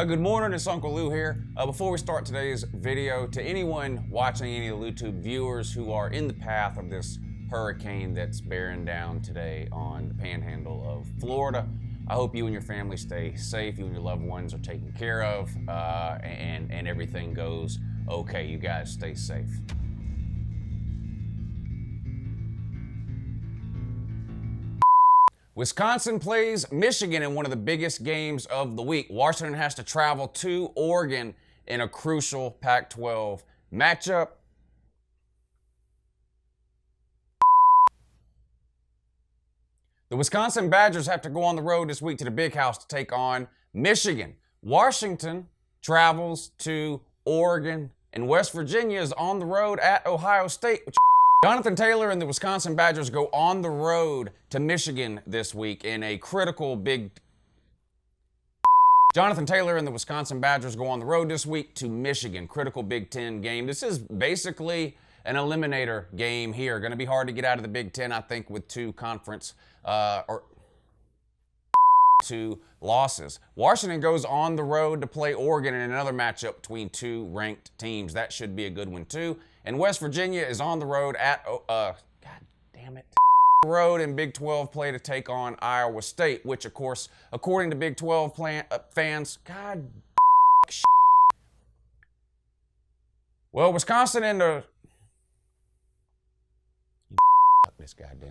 Good morning, it's Uncle Lou here. Before we start today's video, to anyone watching any of the YouTube viewers who are in the path of this hurricane that's bearing down today on the panhandle of Florida, I hope you and your family stay safe, you and your loved ones are taken care of, and everything goes okay. You guys stay safe. Wisconsin plays Michigan in one of the biggest games of the week. Washington has to travel to Oregon in a crucial Pac-12 matchup. The Wisconsin Badgers have to go on the road this week to the Big House to take on Michigan. Washington travels to Oregon, and West Virginia is on the road at Ohio State. Jonathan Taylor and the Wisconsin Badgers go on the road to Michigan this week in a critical Jonathan Taylor and the Wisconsin Badgers go on the road this week to Michigan, critical Big Ten game. This is basically an eliminator game here. Going to be hard to get out of the Big Ten, I think, with two losses. Washington goes on the road to play Oregon in another matchup between two ranked teams. That should be a good one too. And West Virginia is on the road at road in Big 12 play to take on Iowa State, which of course, according to Big 12 fans, well, Wisconsin and the this goddamn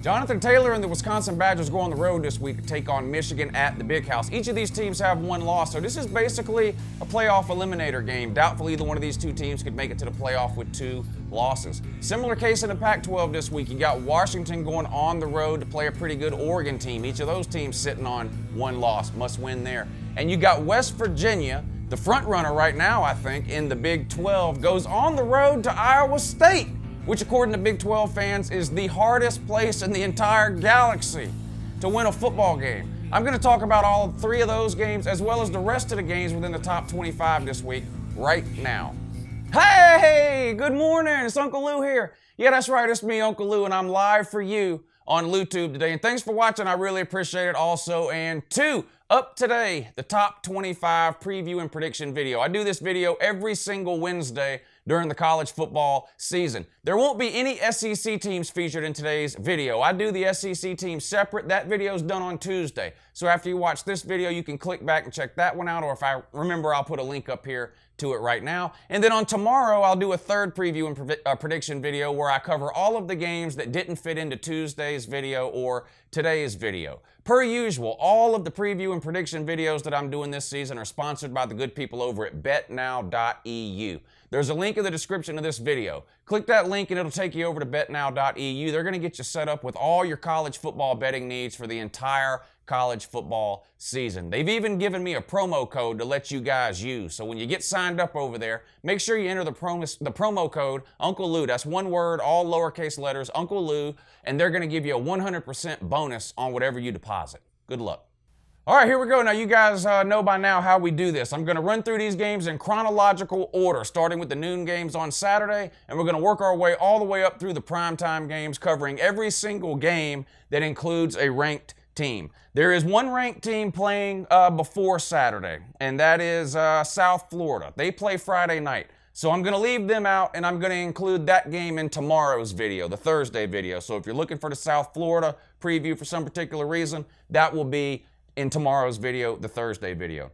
Jonathan Taylor and the Wisconsin Badgers go on the road this week to take on Michigan at the Big House. Each of these teams have one loss, so this is basically a playoff eliminator game. Doubtful either one of these two teams could make it to the playoff with two losses. Similar case in the Pac-12 this week. You got Washington going on the road to play a pretty good Oregon team. Each of those teams sitting on one loss, must win there. And you got West Virginia, the front runner right now, I think, in the Big 12, goes on the road to Iowa State, which according to Big 12 fans is the hardest place in the entire galaxy to win a football game. I'm going to talk about all three of those games as well as the rest of the games within the top 25 this week right now. Hey, good morning, it's Uncle Lou here. Yeah, that's right, it's me, Uncle Lou, and I'm live for you on LouTube today. And thanks for watching, I really appreciate it also. And up today, the top 25 preview and prediction video. I do this video every single Wednesday during the college football season. There won't be any SEC teams featured in today's video. I do the SEC teams separate. That video is done on Tuesday. So after you watch this video, you can click back and check that one out, or if I remember, I'll put a link up here to it right now. And then on tomorrow, I'll do a third preview and prediction video where I cover all of the games that didn't fit into Tuesday's video or today's video. Per usual, all of the preview and prediction videos that I'm doing this season are sponsored by the good people over at betnow.eu. There's a link in the description of this video. Click that link and it'll take you over to betnow.eu. They're going to get you set up with all your college football betting needs for the entire college football season. They've even given me a promo code to let you guys use. So when you get signed up over there, make sure you enter the promo code Uncle Lou. That's one word, all lowercase letters, Uncle Lou, and they're going to give you a 100% bonus on whatever you deposit. Good luck. All right, here we go. Now, you guys know by now how we do this. I'm going to run through these games in chronological order, starting with the noon games on Saturday, and we're going to work our way all the way up through the primetime games, covering every single game that includes a ranked team. There is one ranked team playing before Saturday, and that is South Florida. They play Friday night. So I'm going to leave them out, and I'm going to include that game in tomorrow's video, the Thursday video. So if you're looking for the South Florida preview for some particular reason, that will be in tomorrow's video, the Thursday video.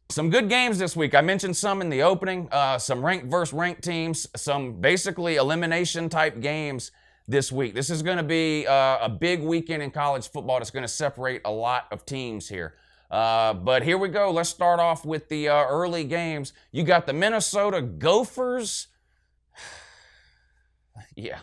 Some good games this week. I mentioned some in the opening, some ranked versus ranked teams, some basically elimination type games this week. This is going to be a big weekend in college football that's going to separate a lot of teams here. But here we go. Let's start off with the early games. You got the Minnesota Gophers, yeah,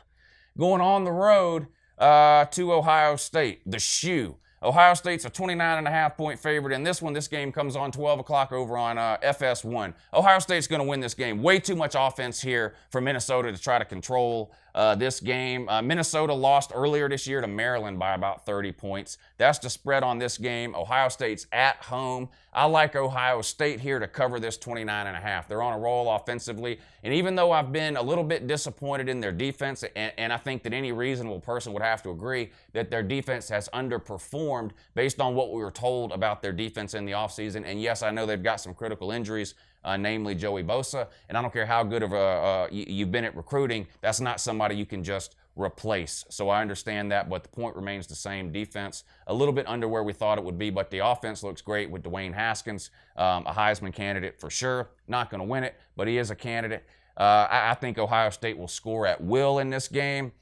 going on the road to Ohio State, the Shoe. Ohio State's a 29.5-point favorite in this one. This game comes on 12 o'clock over on FS1. Ohio State's going to win this game. Way too much offense here for Minnesota to try to control this game. Minnesota lost earlier this year to Maryland by about 30 points. That's the spread on this game. Ohio State's at home. I like Ohio State here to cover this 29.5. They're on a roll offensively, and even though I've been a little bit disappointed in their defense, and I think that any reasonable person would have to agree that their defense has underperformed based on what we were told about their defense in the offseason. And yes, I know they've got some critical injuries, namely Joey Bosa, and I don't care how good of you've been at recruiting, that's not somebody you can just replace. So I understand that, but the point remains the same. Defense a little bit under where we thought it would be, but the offense looks great with Dwayne Haskins, a Heisman candidate for sure. Not going to win it, but he is a candidate. I think Ohio State will score at will in this game.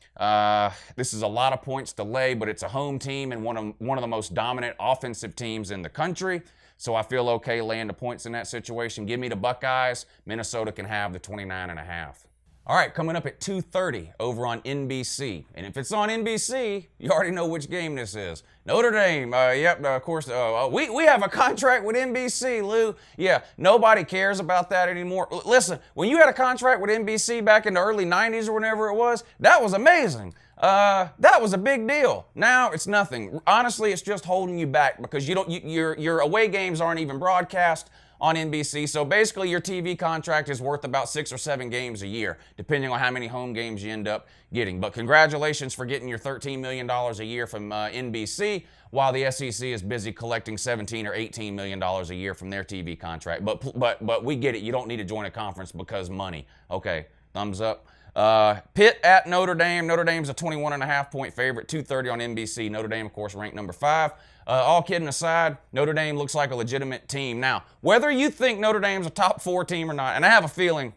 This is a lot of points to lay, but it's a home team and one of the most dominant offensive teams in the country. So I feel okay laying the points in that situation. Give me the Buckeyes. Minnesota can have the 29.5. All right, coming up at 2:30 over on NBC. And if it's on NBC, you already know which game this is. Notre Dame, of course, we have a contract with NBC, Lou. Yeah, nobody cares about that anymore. Listen, when you had a contract with NBC back in the early 90s or whenever it was, that was amazing. That was a big deal. Now it's nothing. Honestly, it's just holding you back because your away games aren't even broadcast on NBC. So basically your TV contract is worth about 6 or 7 games a year, depending on how many home games you end up getting. But congratulations for getting your $13 million a year from NBC, while the SEC is busy collecting $17 or $18 million a year from their TV contract. But we get it. You don't need to join a conference because money. Okay, thumbs up. Pitt at Notre Dame. Notre Dame's a 21.5-point favorite, 2:30 on NBC. Notre Dame, of course, ranked number 5. All kidding aside, Notre Dame looks like a legitimate team. Now, whether you think Notre Dame's a top 4 team or not, and I have a feeling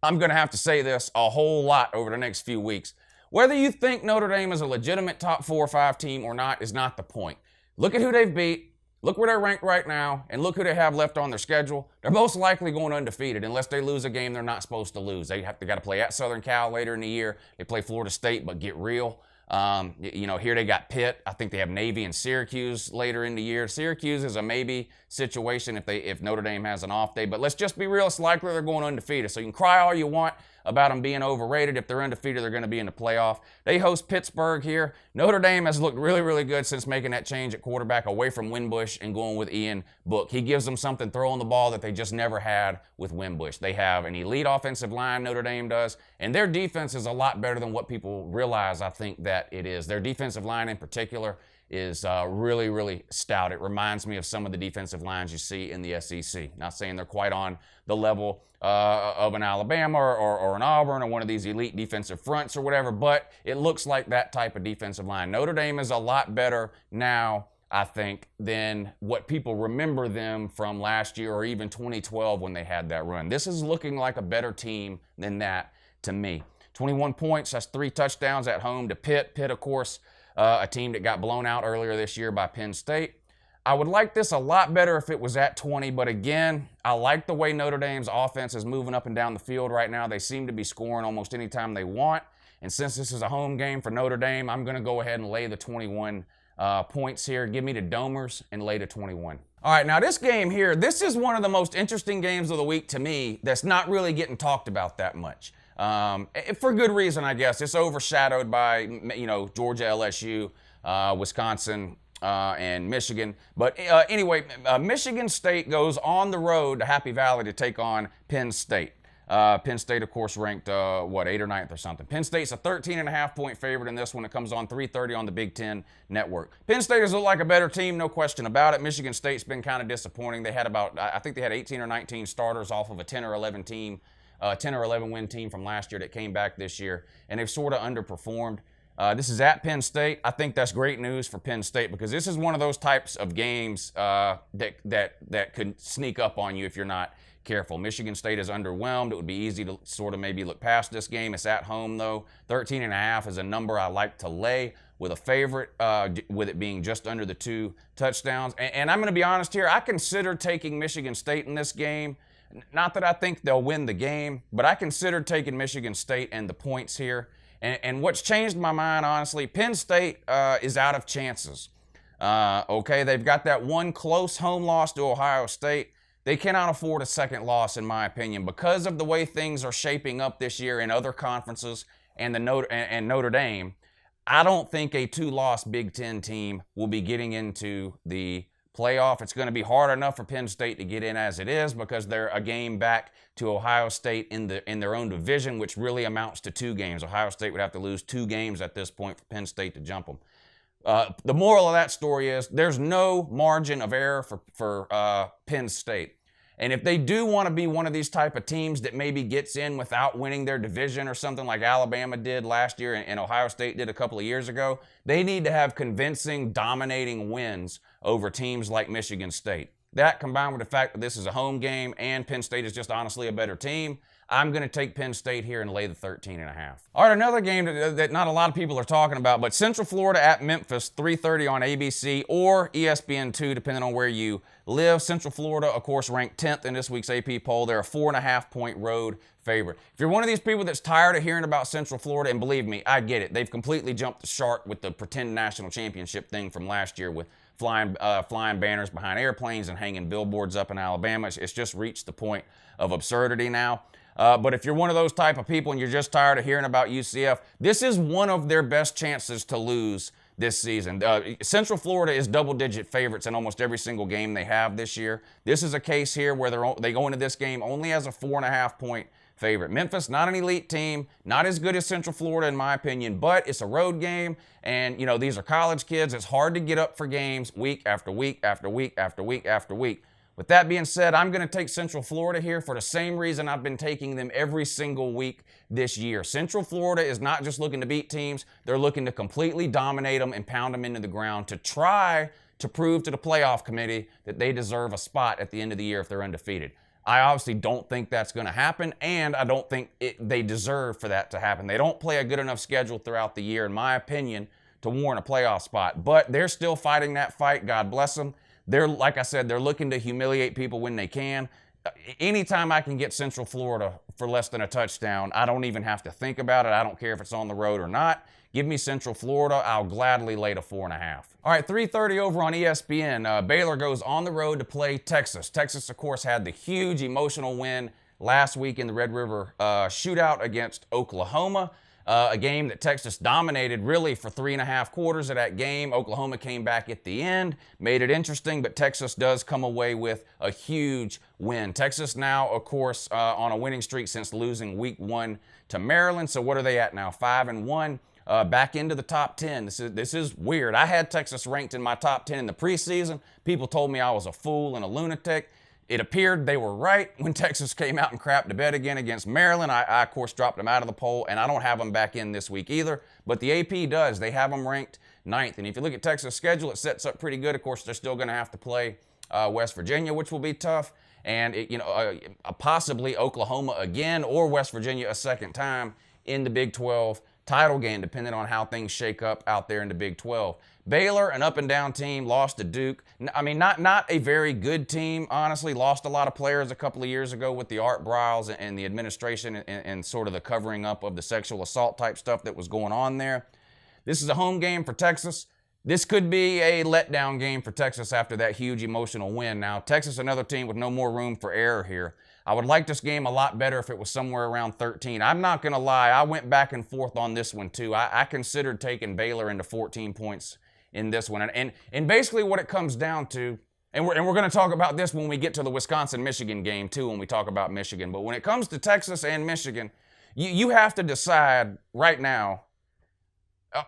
I'm going to have to say this a whole lot over the next few weeks, whether you think Notre Dame is a legitimate top 4 or 5 team or not is not the point. Look at who they've beat. Look where they're ranked right now, and look who they have left on their schedule. They're most likely going undefeated unless they lose a game they're not supposed to lose. They got to play at Southern Cal later in the year. They play Florida State, but get real. Here they got Pitt. I think they have Navy and Syracuse later in the year. Syracuse is a maybe situation if Notre Dame has an off day, but let's just be real. It's likely they're going undefeated. So you can cry all you want about them being overrated. If they're undefeated, they're going to be in the playoff. They host Pittsburgh here. Notre Dame has looked really, really good since making that change at quarterback away from Wimbush and going with Ian Book. He gives them something throwing the ball that they just never had with Wimbush. They have an elite offensive line, Notre Dame does, and their defense is a lot better than what people realize, I think, that it is. Their defensive line in particular is really, really stout. It reminds me of some of the defensive lines you see in the SEC. Not saying they're quite on the level of an Alabama or an Auburn or one of these elite defensive fronts or whatever, but it looks like that type of defensive line. Notre Dame is a lot better now, I think, than what people remember them from last year or even 2012 when they had that run. This is looking like a better team than that to me. 21 points, that's 3 touchdowns at home to Pitt. Pitt, of course, a team that got blown out earlier this year by Penn State. I would like this a lot better if it was at 20, but again, I like the way Notre Dame's offense is moving up and down the field right now. They seem to be scoring almost any time they want, and since this is a home game for Notre Dame, I'm going to go ahead and lay the 21 points here. Give me the Domers and lay the 21. All right, now this game here, this is one of the most interesting games of the week to me that's not really getting talked about that much. For good reason, I guess. It's overshadowed by, Georgia, LSU, Wisconsin, and Michigan. But anyway, Michigan State goes on the road to Happy Valley to take on Penn State. Penn State, of course, ranked, 8th or 9th or something. Penn State's a 13.5-point favorite in this one. It comes on 3:30 on the Big Ten Network. Penn State has looked like a better team, no question about it. Michigan State's been kind of disappointing. They had I think they had 18 or 19 starters off of a 10 or 11 win team from last year that came back this year, and they've sort of underperformed. This is at Penn State. I think that's great news for Penn State because this is one of those types of games that could sneak up on you if you're not careful. Michigan State is underwhelmed. It would be easy to sort of maybe look past this game. It's at home, though. 13.5 is a number I like to lay with a favorite, with it being just under the 2 touchdowns. And I'm going to be honest here. I consider taking Michigan State in this game. Not that I think they'll win the game, but I considered taking Michigan State and the points here. And what's changed my mind, honestly, Penn State is out of chances. Okay, they've got that one close home loss to Ohio State. They cannot afford a second loss, in my opinion, because of the way things are shaping up this year in other conferences and Notre Dame. I don't think a two-loss Big Ten team will be getting into the playoff. It's going to be hard enough for Penn State to get in as it is because they're a game back to Ohio State in their own division, which really amounts to 2 games. Ohio State would have to lose 2 games at this point for Penn State to jump them. The moral of that story is there's no margin of error for Penn State. And if they do want to be one of these type of teams that maybe gets in without winning their division or something like Alabama did last year and Ohio State did a couple of years ago, they need to have convincing, dominating wins over teams like Michigan State. That combined with the fact that this is a home game and Penn State is just honestly a better team, I'm going to take Penn State here and lay the 13.5. All right, another game that not a lot of people are talking about, but Central Florida at Memphis, 3:30 on ABC or ESPN2, depending on where you live. Central Florida, of course, ranked 10th in this week's AP poll. They're a 4.5-point road favorite. If you're one of these people that's tired of hearing about Central Florida, and believe me, I get it. They've completely jumped the shark with the pretend national championship thing from last year with flying banners behind airplanes and hanging billboards up in Alabama. It's just reached the point of absurdity now. But if you're one of those type of people and you're just tired of hearing about UCF, this is one of their best chances to lose this season. Central Florida is double-digit favorites in almost every single game they have this year. This is a case here where they go into this game only as a 4.5-point favorite. Memphis, not an elite team, not as good as Central Florida in my opinion, but it's a road game, and these are college kids. It's hard to get up for games week after week after week after week after week. With that being said, I'm going to take Central Florida here for the same reason I've been taking them every single week this year. Central Florida is not just looking to beat teams. They're looking to completely dominate them and pound them into the ground to try to prove to the playoff committee that they deserve a spot at the end of the year if they're undefeated. I obviously don't think that's going to happen, and I don't think they deserve for that to happen. They don't play a good enough schedule throughout the year, in my opinion, to warrant a playoff spot. But they're still fighting that fight. God bless them. They're, like I said, they're looking to humiliate people when they can. Anytime I can get Central Florida for less than a touchdown, I don't even have to think about it. I don't care if it's on the road or not. Give me Central Florida. I'll gladly lay the 4.5. All right, 3:30 over on ESPN. Baylor goes on the road to play Texas. Texas, of course, had the huge emotional win last week in the Red River shootout against Oklahoma. A game that Texas dominated really for 3.5 quarters of that game. Oklahoma came back at the end, made it interesting, but Texas does come away with a huge win. Texas now, of course, on a winning streak since losing week 1 to Maryland. So what are they at now? 5-1. Back into the top 10. This is weird. I had Texas ranked in my top 10 in the preseason. People told me I was a fool and a lunatic. It appeared they were right when Texas came out and crapped to bed again against Maryland. I, of course, dropped them out of the poll, and I don't have them back in this week either. But the AP does. They have them ranked 9th. And if you look at Texas' schedule, it sets up pretty good. Of course, they're still going to have to play West Virginia, which will be tough. And, possibly Oklahoma again or West Virginia a second time in the Big 12 title game, depending on how things shake up out there in the Big 12. Baylor, an up-and-down team, lost to Duke. I mean, not a very good team, honestly. Lost a lot of players a couple of years ago with the Art Briles and the administration and sort of the covering up of the sexual assault type stuff that was going on there. This is a home game for Texas. This could be a letdown game for Texas after that huge emotional win. Now, Texas, another team with no more room for error here. I would like this game a lot better if it was somewhere around 13. I'm not going to lie. I went back and forth on this one, too. I considered taking Baylor into 14 points in this one. And basically what it comes down to, and we're going to talk about this when we get to the Wisconsin-Michigan game, too, when we talk about Michigan. But when it comes to Texas and Michigan, you have to decide right now,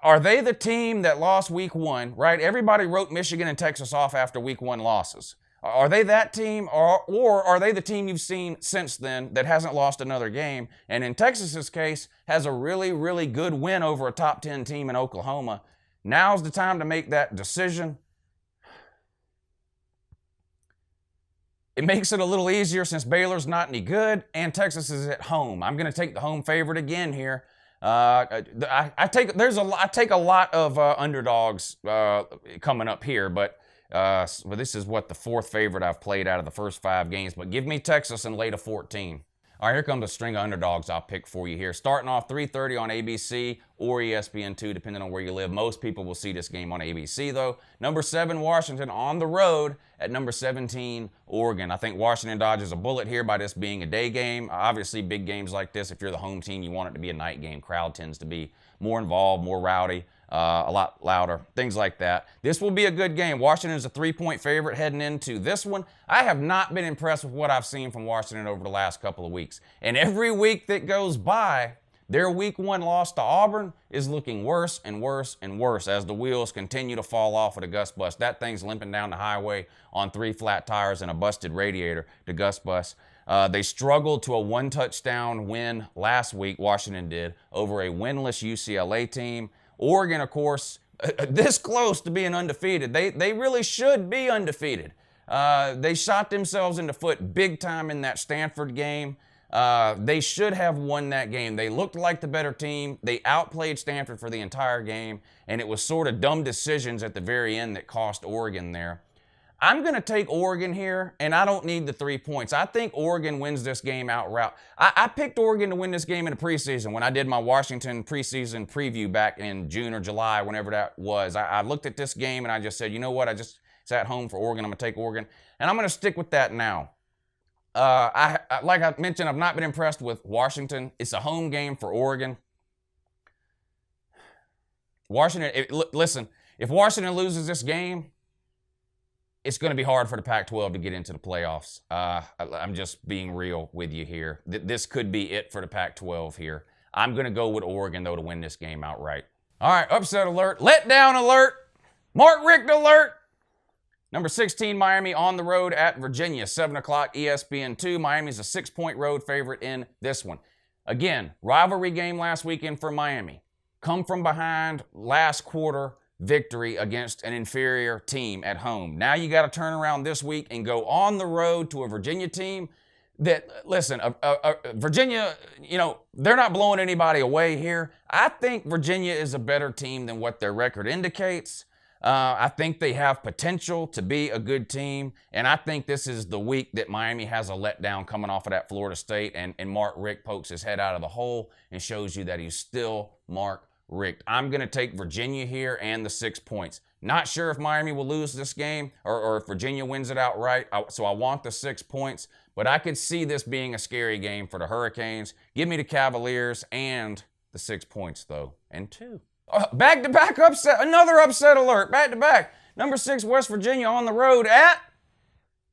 are they the team that lost week 1, right? Everybody wrote Michigan and Texas off after week 1 losses. Are they that team, or are they the team you've seen since then that hasn't lost another game? And in Texas's case, has a really, really good win over a top 10 team in Oklahoma. Now's the time to make that decision. It makes it a little easier since Baylor's not any good and Texas is at home. I'm going to take the home favorite again here. I take a lot of underdogs coming up here, but this is what the 4th favorite I've played out of the first 5 games. But give me Texas and lay to 14. All right, here comes a string of underdogs I'll pick for you here. Starting off 3:30 on ABC or ESPN2, depending on where you live. Most people will see this game on ABC, though. Number 7, Washington on the road at number 17, Oregon. I think Washington dodges a bullet here by this being a day game. Obviously, big games like this, if you're the home team, you want it to be a night game. Crowd tends to be more involved, more rowdy. A lot louder, things like that. This will be a good game. Washington is a 3-point favorite heading into this one. I have not been impressed with what I've seen from Washington over the last couple of weeks. And every week that goes by, their week 1 loss to Auburn is looking worse and worse and worse as the wheels continue to fall off of the Gus Bus. That thing's limping down the highway on 3 flat tires and a busted radiator, the Gus Bus. They struggled to a 1-touchdown win last week, Washington did, over a winless UCLA team. Oregon, of course, this close to being undefeated. They really should be undefeated. They shot themselves in the foot big time in that Stanford game. They should have won that game. They looked like the better team. They outplayed Stanford for the entire game, and it was sort of dumb decisions at the very end that cost Oregon there. I'm going to take Oregon here, and I don't need the 3 points. I think Oregon wins this game outright. I picked Oregon to win this game in the preseason when I did my Washington preseason preview back in June or July, whenever that was. I looked at this game, and I just said, you know what? It's at home for Oregon. I'm going to take Oregon, and I'm going to stick with that now. Like I mentioned, I've not been impressed with Washington. It's a home game for Oregon. Listen, if Washington loses this game, it's going to be hard for the Pac-12 to get into the playoffs. I'm just being real with you here. This could be it for the Pac-12 here. I'm going to go with Oregon, though, to win this game outright. All right, upset alert, letdown alert, Mark Richt alert. Number 16, Miami on the road at Virginia, 7 o'clock ESPN2. Miami's a 6-point road favorite in this one. Again, rivalry game last weekend for Miami. Come from behind last quarter victory against an inferior team at home. Now you got to turn around this week and go on the road to a Virginia team that, listen, Virginia, they're not blowing anybody away here. I think Virginia is a better team than what their record indicates. I think they have potential to be a good team, and I think this is the week that Miami has a letdown coming off of that Florida State, and Mark Richt pokes his head out of the hole and shows you that he's still Mark Richt. I'm going to take Virginia here and the 6 points. Not sure if Miami will lose this game or if Virginia wins it outright, so I want the 6 points, but I could see this being a scary game for the Hurricanes. Give me the Cavaliers and the 6 points, though, and 2. Back-to-back upset, another upset alert, back-to-back. Number 6, West Virginia on the road at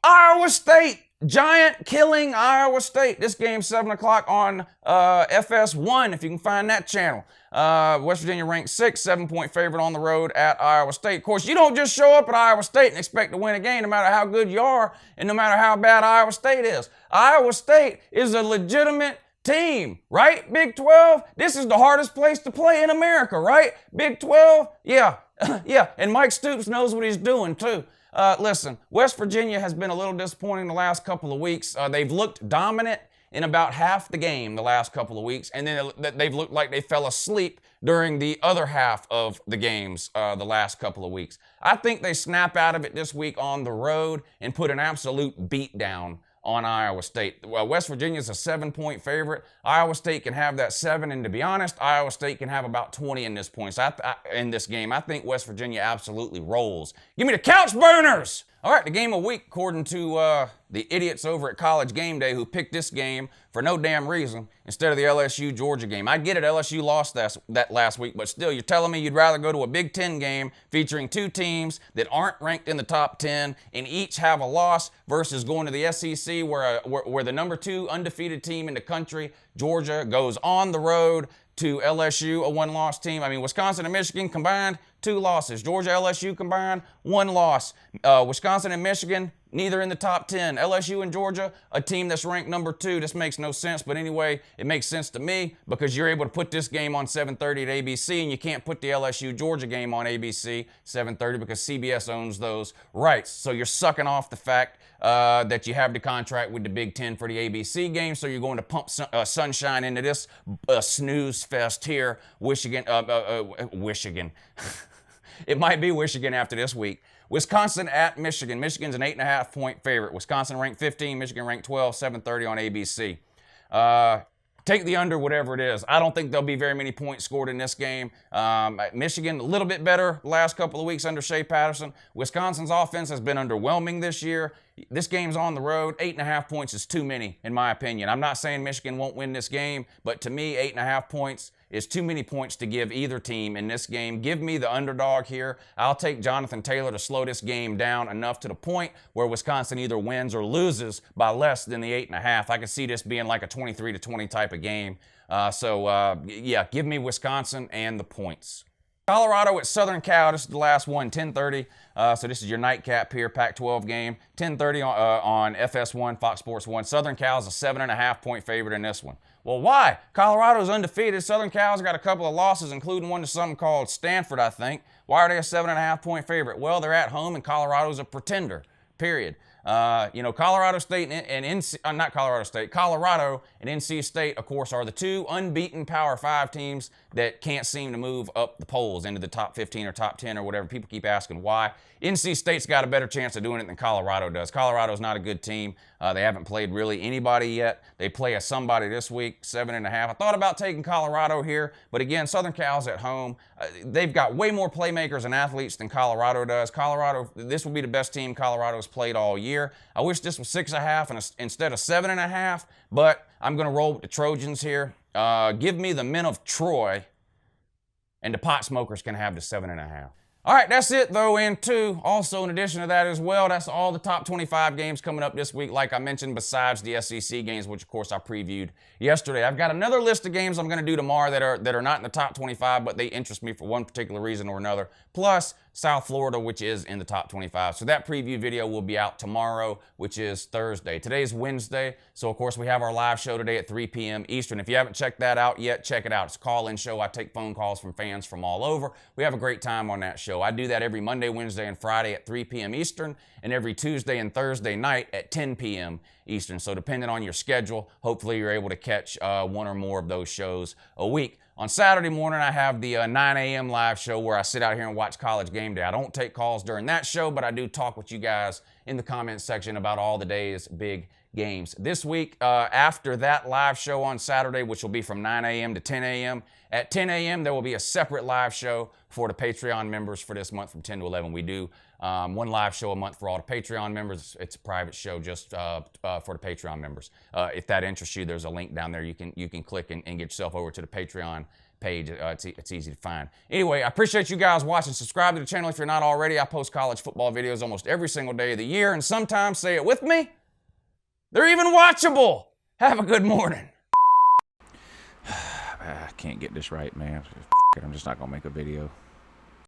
Iowa State. Giant killing Iowa State. This game 7 o'clock on FS1, if you can find that channel. West Virginia ranked 6, 7-point favorite on the road at Iowa State. Of course, you don't just show up at Iowa State and expect to win a game no matter how good you are and no matter how bad Iowa State is. Iowa State is a legitimate team, right? Big 12, this is the hardest place to play in America, right? Big 12, yeah, yeah, and Mike Stoops knows what he's doing too. Listen, West Virginia has been a little disappointing the last couple of weeks. They've looked dominant in about half the game the last couple of weeks, and then they've looked like they fell asleep during the other half of the games the last couple of weeks. I think they snap out of it this week on the road and put an absolute beat down on Iowa State. Well, West Virginia's a 7-point favorite. Iowa State can have that 7, and to be honest, Iowa State can have about 20 in this point. So in this game, I think West Virginia absolutely rolls. Give me the couch burners! All right, the game of the week, according to the idiots over at College Game Day who picked this game for no damn reason instead of the LSU-Georgia game. I get it, LSU lost that last week, but still, you're telling me you'd rather go to a Big Ten game featuring 2 teams that aren't ranked in the top 10 and each have a loss versus going to the SEC where the number 2 undefeated team in the country, Georgia, goes on the road to LSU, a 1-loss team. I mean, Wisconsin and Michigan combined, 2 losses. Georgia, LSU combined, 1 loss. Wisconsin and Michigan, neither in the top 10. LSU and Georgia, a team that's ranked number 2. This makes no sense, but anyway, it makes sense to me because you're able to put this game on 7:30 at ABC, and you can't put the LSU-Georgia game on ABC 7:30 because CBS owns those rights. So you're sucking off the fact that you have the contract with the Big Ten for the ABC game, so you're going to pump sunshine into this snooze fest here. Michigan. It might be Michigan after this week. Wisconsin at Michigan. Michigan's an 8.5-point favorite. Wisconsin ranked 15, Michigan ranked 12, 7:30 on ABC. Take the under, whatever it is. I don't think there'll be very many points scored in this game. Michigan, a little bit better the last couple of weeks under Shea Patterson. Wisconsin's offense has been underwhelming this year. This game's on the road. 8.5 points is too many, in my opinion. I'm not saying Michigan won't win this game, but to me, 8.5 points is too many points to give either team in this game. Give me the underdog here. I'll take Jonathan Taylor to slow this game down enough to the point where Wisconsin either wins or loses by less than the 8.5. I could see this being like a 23-20 type of game. Yeah, give me Wisconsin and the points. Colorado at Southern Cal. This is the last one, 10:30. So this is your nightcap here, Pac-12 game. 10:30 on FS1, Fox Sports 1. Southern Cal's a 7.5 point favorite in this one. Well, why? Colorado's undefeated. Southern Cal's got a couple of losses, including one to something called Stanford, I think. Why are they a 7.5 point favorite? Well, they're at home, and Colorado's a pretender, period. Colorado State and NC, not Colorado State, Colorado and NC State, of course, are the two unbeaten Power 5 teams that can't seem to move up the polls into the top 15 or top 10 or whatever. People keep asking why. NC State's got a better chance of doing it than Colorado does. Colorado's not a good team. They haven't played really anybody yet. They play a somebody this week, 7.5. I thought about taking Colorado here, but again, Southern Cal's at home. They've got way more playmakers and athletes than Colorado does. Colorado, this will be the best team Colorado's played all year. I wish this was 6.5 instead of 7.5, but I'm going to roll with the Trojans here. Give me the men of Troy, and the pot smokers can have the 7.5. All right, that's it, though, in addition to that as well, that's all the top 25 games coming up this week, like I mentioned, besides the SEC games, which, of course, I previewed yesterday. I've got another list of games I'm going to do tomorrow that are not in the top 25, but they interest me for one particular reason or another, plus South Florida, which is in the top 25. So that preview video will be out tomorrow, which is Thursday. Today's Wednesday, so, of course, we have our live show today at 3 p.m. Eastern. If you haven't checked that out yet, check it out. It's a call-in show. I take phone calls from fans from all over. We have a great time on that show. I do that every Monday, Wednesday, and Friday at 3 p.m. Eastern, and every Tuesday and Thursday night at 10 p.m. Eastern. So depending on your schedule, hopefully you're able to catch one or more of those shows a week. On Saturday morning, I have the 9 a.m. live show where I sit out here and watch College Game Day. I don't take calls during that show, but I do talk with you guys in the comments section about all the day's big games. This week, after that live show on Saturday, which will be from 9 a.m. to 10 a.m., at 10 a.m., there will be a separate live show for the Patreon members for this month from 10 to 11. We do one live show a month for all the Patreon members. It's a private show just for the Patreon members. If that interests you, there's a link down there. You can click and get yourself over to the Patreon page. It's easy to find. Anyway, I appreciate you guys watching. Subscribe to the channel if you're not already. I post college football videos almost every single day of the year, and sometimes, say it with me, they're even watchable. Have a good morning. I can't get this right, man. I'm just not going to make a video.